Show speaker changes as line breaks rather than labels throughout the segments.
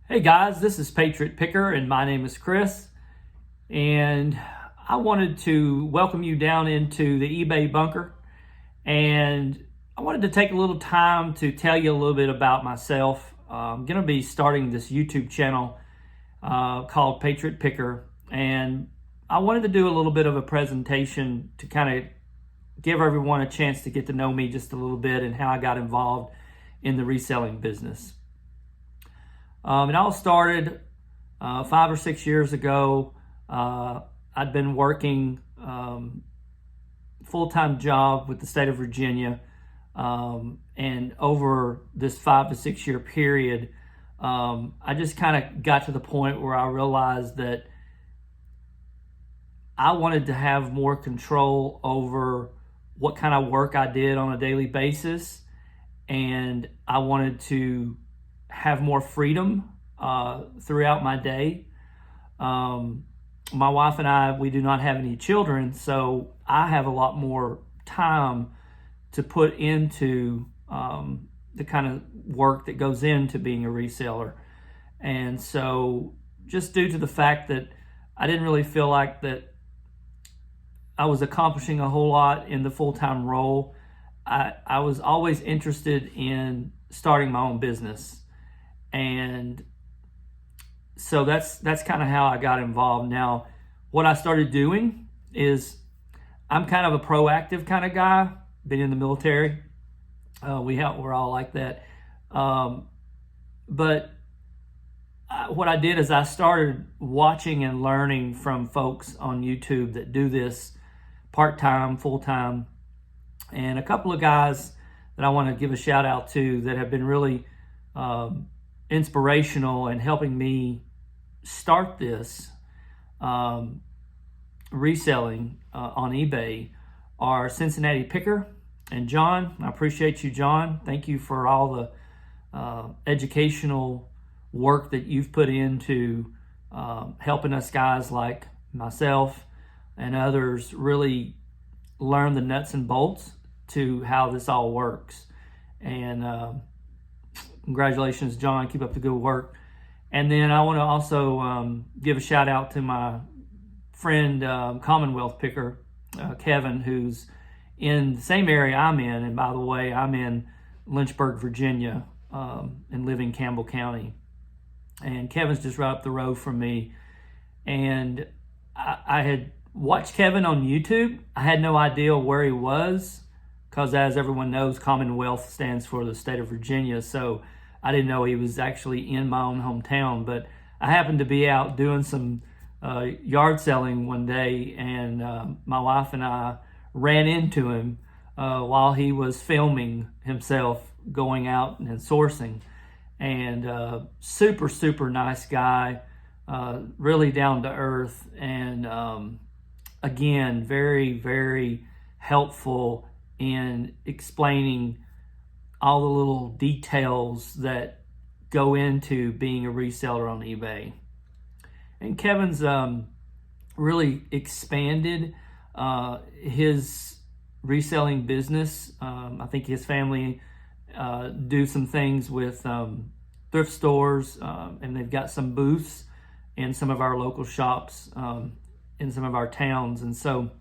Hey guys, this is Patriot Picker and my name is Chris, and I wanted to welcome you down into the eBay bunker, and I wanted to take a little time to tell you a little bit about myself. I'm going to be starting this YouTube channel called Patriot Picker, and I wanted to do a little bit of a presentation to kind of give everyone a chance to get to know me just a little bit and how I got involved in the reselling business. It all started 5 or 6 years ago. I'd been working full-time job with the state of Virginia, and over this 5 to 6 year period, I just kind of got to the point where I realized that I wanted to have more control over what kind of work I did on a daily basis, and I wanted to have more freedom throughout my day. My wife and I, we do not have any children, so I have a lot more time to put into the kind of work that goes into being a reseller. And so just due to the fact that I didn't really feel like that I was accomplishing a whole lot in the full-time role, I was always interested in starting my own business. And so that's kind of how I got involved. Now, what I started doing is I'm kind of a proactive kind of guy. Been in the military. We're all like that. But what I did is I started watching and learning from folks on YouTube that do this part-time, full-time, and a couple of guys that I want to give a shout out to that have been really inspirational in helping me start this reselling on eBay are Cincinnati Picker and John. I appreciate you, John. Thank you for all the educational work that you've put into helping us guys like myself and others really learn the nuts and bolts to how this all works. And congratulations, John. Keep up the good work. And then I want to also give a shout out to my friend, Commonwealth Picker, Kevin, who's in the same area I'm in. And by the way, I'm in Lynchburg, Virginia, and live in Campbell County. And Kevin's just right up the road from me. And I had watched Kevin on YouTube. I had no idea where he was, because as everyone knows, Commonwealth stands for the state of Virginia. So I didn't know he was actually in my own hometown. But I happened to be out doing some yard selling one day, and my wife and I ran into him while he was filming himself going out and sourcing. And super, super nice guy, really down to earth, and again, very, very helpful in explaining all the little details that go into being a reseller on eBay. And Kevin's really expanded his reselling business. I think his family do some things with thrift stores, and they've got some booths in some of our local shops in some of our towns. And so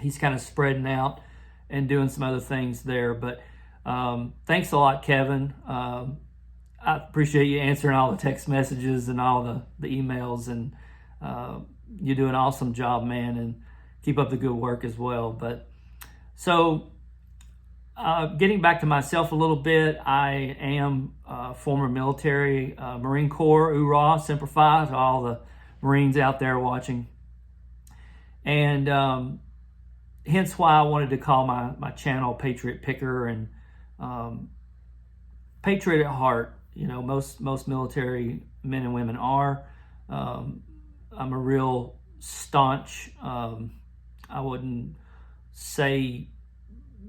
he's kind of spreading out and doing some other things there. But thanks a lot, Kevin. I appreciate you answering all the text messages and all the emails, and you do an awesome job, man, and keep up the good work as well. But so getting back to myself a little bit, I am former military, Marine Corps, hoorah, Semper Fi, to all the Marines out there watching. And hence why I wanted to call my channel Patriot Picker, and patriot at heart. You know, most military men and women are. I'm a real staunch, I wouldn't say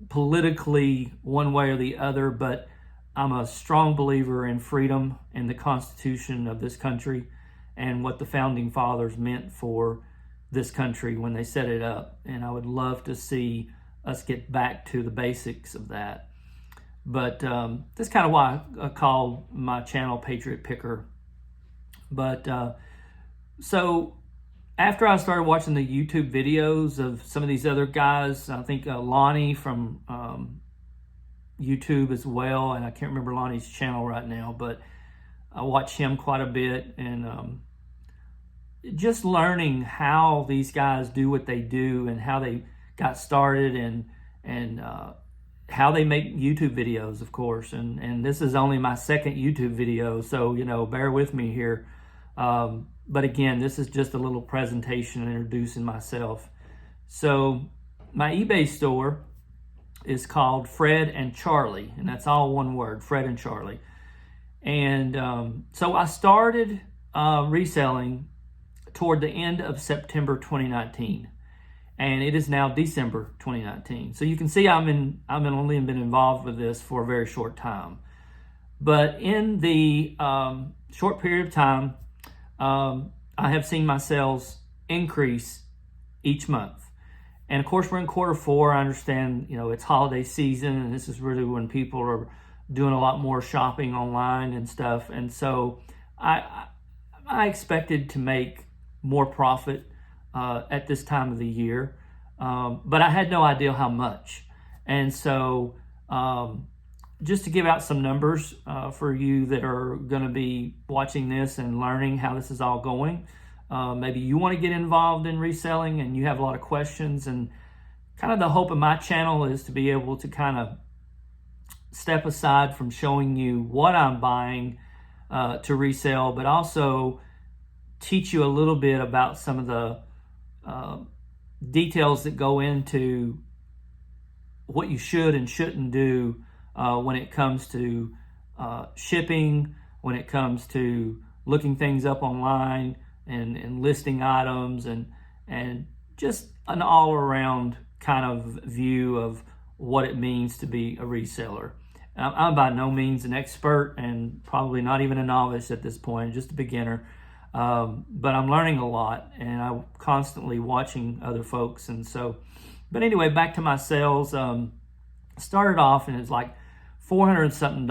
politically one way or the other, but I'm a strong believer in freedom and the Constitution of this country and what the founding fathers meant for this country when they set it up. And I would love to see us get back to the basics of that. But that's kind of why I called my channel Patriot Picker. But so after I started watching the YouTube videos of some of these other guys, I think Lonnie from YouTube as well, and I can't remember Lonnie's channel right now, but I watch him quite a bit, and just learning how these guys do what they do and how they got started, and how they make YouTube videos, of course. And this is only my second YouTube video, so bear with me here. But again, this is just a little presentation introducing myself. So my eBay store is called Fred and Charlie, and that's all one word, Fred and Charlie. And so I started reselling toward the end of September 2019, and it is now December 2019. So you can see I've only been involved with this for a very short time. But in the short period of time, I have seen my sales increase each month. And of course, we're in quarter four. I understand, it's holiday season, and this is really when people are doing a lot more shopping online and stuff. And so I expected to make more profit at this time of the year, but I had no idea how much. And so just to give out some numbers for you that are going to be watching this and learning how this is all going. Maybe you want to get involved in reselling and you have a lot of questions, and kind of the hope of my channel is to be able to kind of step aside from showing you what I'm buying to resell, but also teach you a little bit about some of the details that go into what you should and shouldn't do when it comes to shipping, when it comes to looking things up online, and listing items, and just an all-around kind of view of what it means to be a reseller. I'm by no means an expert, and probably not even a novice at this point, just a beginner. But I'm learning a lot, and I'm constantly watching other folks. And so, but anyway, back to my sales. Started off, and it's like $400 something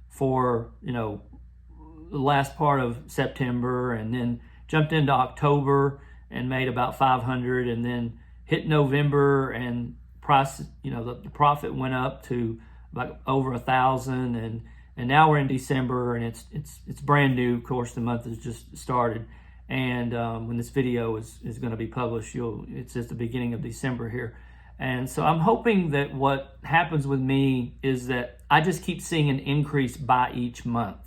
for the last part of September, and then jumped into October and made about 500, and then hit November, and price, the profit went up to like over 1,000, and now we're in December, and it's brand new. Of course, the month has just started, and when this video is going to be published, it's just the beginning of December here. And so I'm hoping that what happens with me is that I just keep seeing an increase by each month.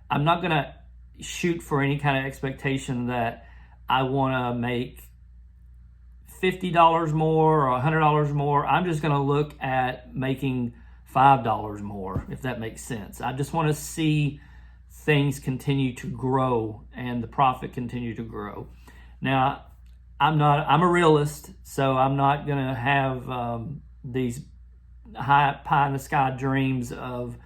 I'm not going to shoot for any kind of expectation that I want to make $50 more or $100 more. I'm just going to look at making $5 more, if that makes sense. I just want to see things continue to grow and the profit continue to grow. Now, I'm a realist, so I'm not going to have these pie in the sky dreams of,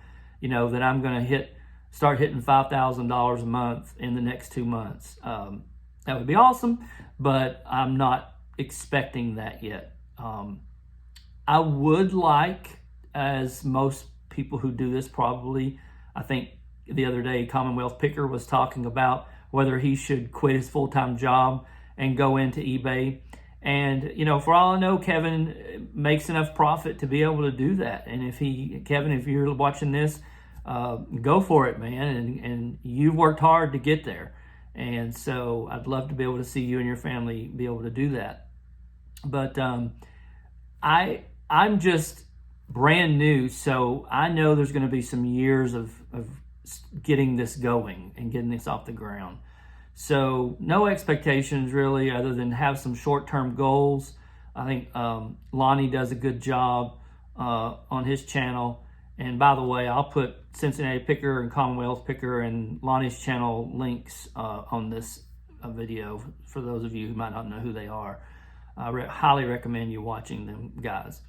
that I'm going to start hitting $5,000 a month in the next 2 months. That would be awesome, but I'm not expecting that yet. I would like, as most people who do this probably, I think the other day Commonwealth Picker was talking about whether he should quit his full-time job and go into eBay. And, for all I know, Kevin makes enough profit to be able to do that. And Kevin, if you're watching this, go for it, man. And you've worked hard to get there. And so I'd love to be able to see you and your family be able to do that. But I'm just brand new, so I know there's going to be some years of getting this going and getting this off the ground. So no expectations really, other than have some short-term goals. I think Lonnie does a good job on his channel. And by the way, I'll put Cincinnati Picker and Commonwealth Picker and Lonnie's channel links on this video for those of you who might not know who they are. I highly recommend you watching them guys.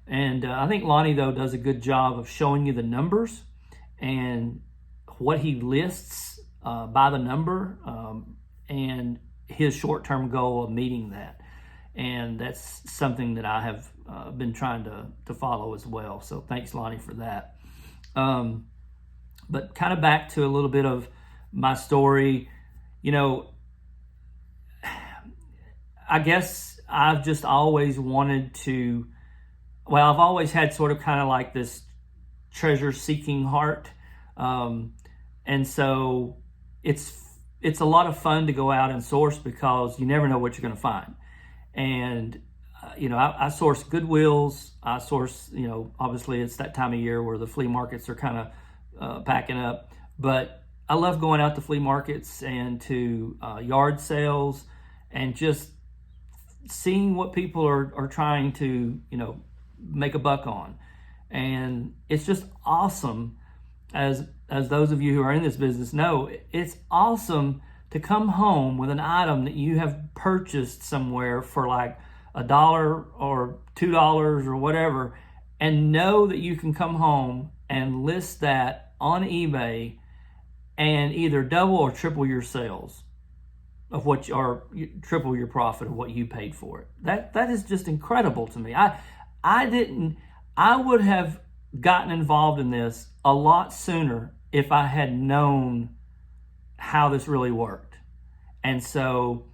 And I think Lonnie, though, does a good job of showing you the numbers and what he lists by the number, and his short-term goal of meeting that. And that's something that I have been trying to follow as well. So thanks, Lonnie, for that. But kind of back to a little bit of my story. You know, I guess I've just always wanted to, well, I've always had sort of kind of like this treasure seeking heart. And so it's a lot of fun to go out and source because you never know what you're going to find. And, you know, I source Goodwills. I source, you know, obviously it's that time of year where the flea markets are kind of packing up. But I love going out to flea markets and to yard sales and just seeing what people are trying to, you know, make a buck on. And it's just awesome, as those of you who are in this business know, it's awesome to come home with an item that you have purchased somewhere for like $1 or $2 or whatever, and know that you can come home and list that on eBay and either double or triple your sales of what or triple your profit of what you paid for it. That is just incredible to me. I would have gotten involved in this a lot sooner if I had known how this really worked. And so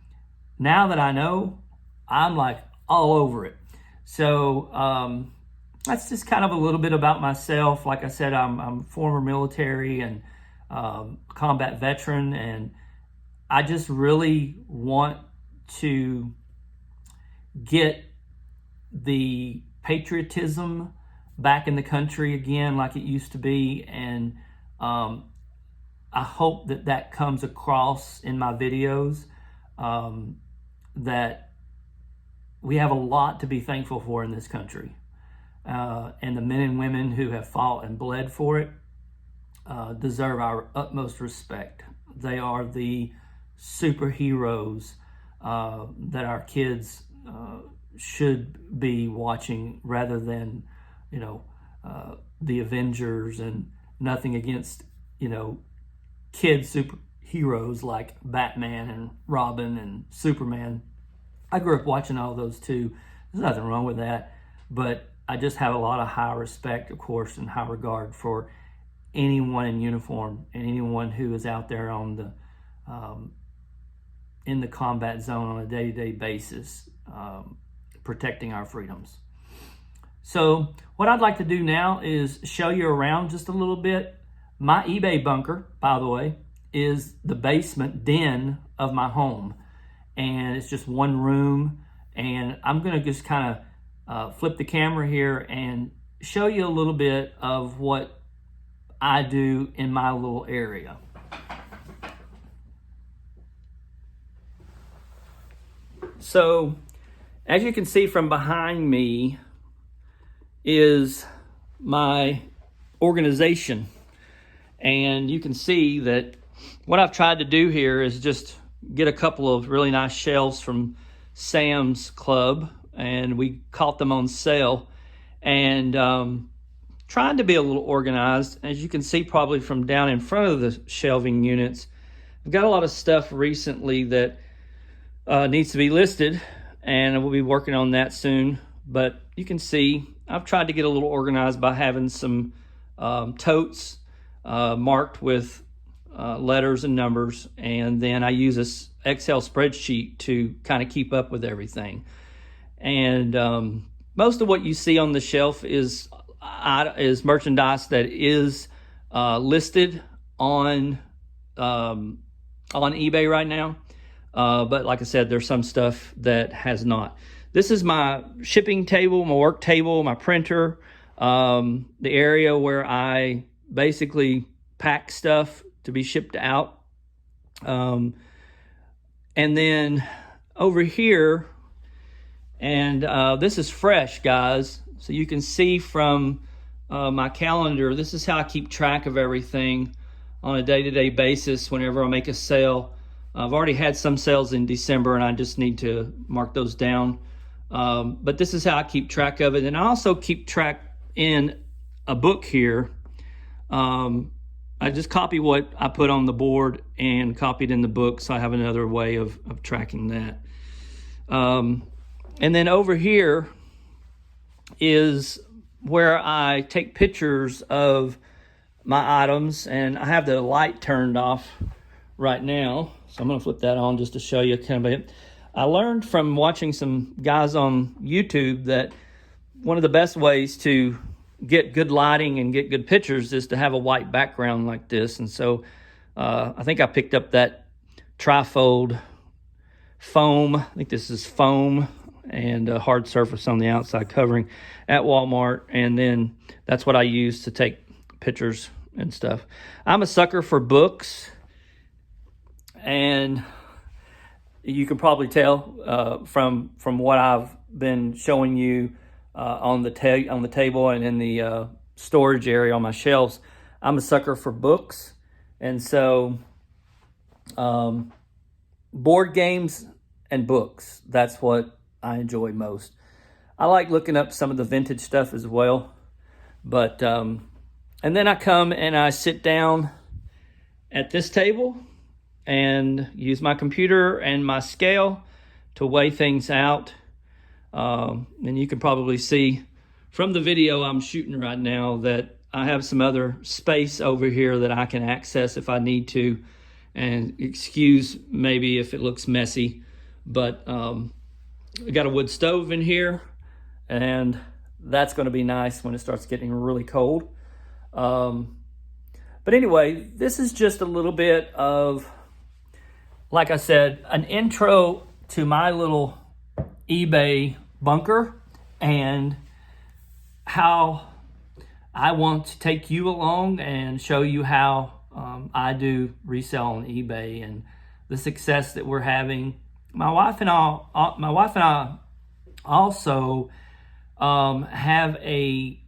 now that I know, I'm like all over it. So that's just kind of a little bit about myself. Like I said, I'm former military and combat veteran, and I just really want to get the patriotism back in the country again like it used to be. And I hope that comes across in my videos, that we have a lot to be thankful for in this country. And the men and women who have fought and bled for it deserve our utmost respect. They are the superheroes that our kids should be watching, rather than, you know, the Avengers. And nothing against, you know, kid superheroes like Batman and Robin and Superman. I grew up watching all those too. There's nothing wrong with that, but I just have a lot of high respect, of course, and high regard for anyone in uniform and anyone who is out there on the in the combat zone on a day-to-day basis, protecting our freedoms. So what I'd like to do now is show you around just a little bit. My eBay bunker, by the way, is the basement den of my home, and it's just one room. And I'm going to just kind of flip the camera here and show you a little bit of what I do in my little area. So, as you can see from behind me is my organization. And you can see that what I've tried to do here is just get a couple of really nice shelves from Sam's Club, and we caught them on sale, and trying to be a little organized. As you can see probably from down in front of the shelving units, I've got a lot of stuff recently that needs to be listed, and we'll be working on that soon. But you can see I've tried to get a little organized by having some totes marked with letters and numbers, and then I use this Excel spreadsheet to kind of keep up with everything. And most of what you see on the shelf is merchandise that is listed on eBay right now. But like I said, there's some stuff that has not. This is my shipping table, my work table, my printer, the area where I basically pack stuff to be shipped out. And then over here, and this is fresh, guys. So you can see from my calendar, this is how I keep track of everything on a day-to-day basis whenever I make a sale. I've already had some sales in December, and I just need to mark those down. But this is how I keep track of it. And I also keep track in a book here. I just copy what I put on the board and copy it in the book, so I have another way of tracking that. And then over here is where I take pictures of my items, and I have the light turned off right now. So I'm going to flip that on just to show you kind of it. I learned from watching some guys on YouTube that one of the best ways to get good lighting and get good pictures is to have a white background like this. And so I think I picked up that trifold foam. I think this is foam and a hard surface on the outside covering at Walmart. And then that's what I use to take pictures and stuff. I'm a sucker for books, and you can probably tell from what I've been showing you on the table and in the storage area on my shelves. I'm a sucker for books, and so board games and books, that's what I enjoy most. I like looking up some of the vintage stuff as well, but and then I come and I sit down at this table and use my computer and my scale to weigh things out. And you can probably see from the video I'm shooting right now that I have some other space over here that I can access if I need to. And excuse maybe if it looks messy, but we got a wood stove in here, and that's going to be nice when it starts getting really cold. But anyway, this is just a little bit of, like I said, an intro to my little eBay bunker and how I want to take you along and show you how I do resell on eBay and the success that we're having. My wife and I also have a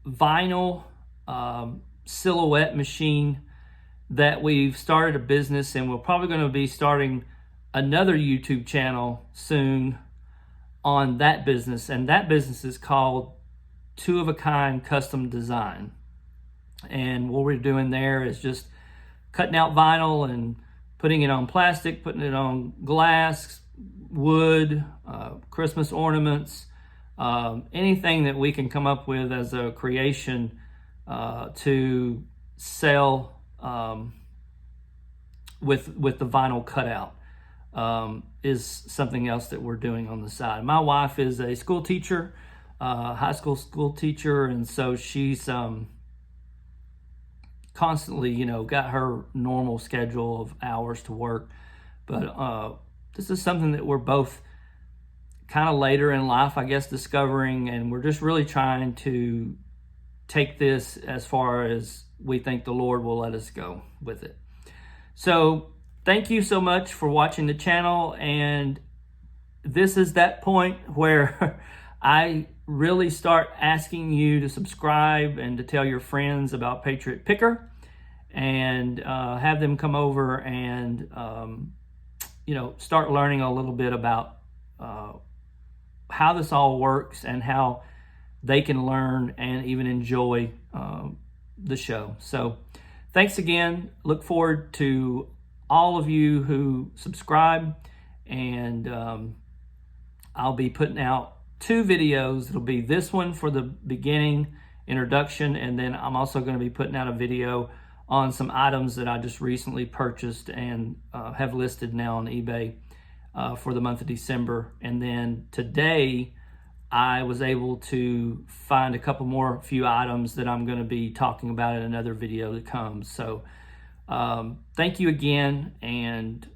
vinyl silhouette machine that we've started a business, and we're probably going to be starting another YouTube channel soon on that business. And that business is called Two of a Kind Custom Design. And what we're doing there is just cutting out vinyl and putting it on plastic, putting it on glass, wood, Christmas ornaments, anything that we can come up with as a creation to sell with the vinyl cutout is something else that we're doing on the side. My wife is a school teacher, high school teacher, and so she's constantly, got her normal schedule of hours to work. But this is something that we're both kind of later in life, I guess, discovering, and we're just really trying to take this as far as we think the Lord will let us go with it. So thank you so much for watching the channel, and this is that point where I really start asking you to subscribe and to tell your friends about Patriot Picker, and have them come over and start learning a little bit about how this all works and how they can learn and even enjoy the show. So thanks again. Look forward to all of you who subscribe, and I'll be putting out 2 videos. It'll be this one for the beginning introduction, and then I'm also going to be putting out a video on some items that I just recently purchased and have listed now on eBay for the month of December. And then today I was able to find a couple more few items that I'm going to be talking about in another video that comes. So thank you again, and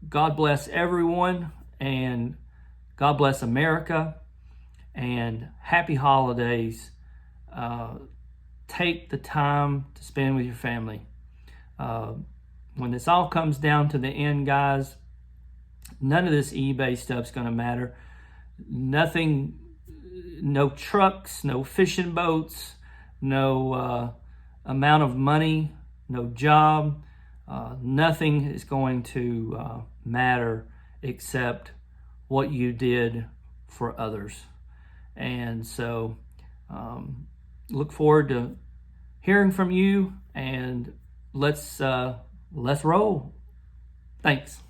God bless everyone, and God bless America, and happy holidays. Take the time to spend with your family. When this all comes down to the end, guys, none of this eBay stuff's going to matter. Nothing, no trucks, no fishing boats, no amount of money, no job. Nothing is going to matter except what you did for others. And so look forward to hearing from you, and let's roll. Thanks.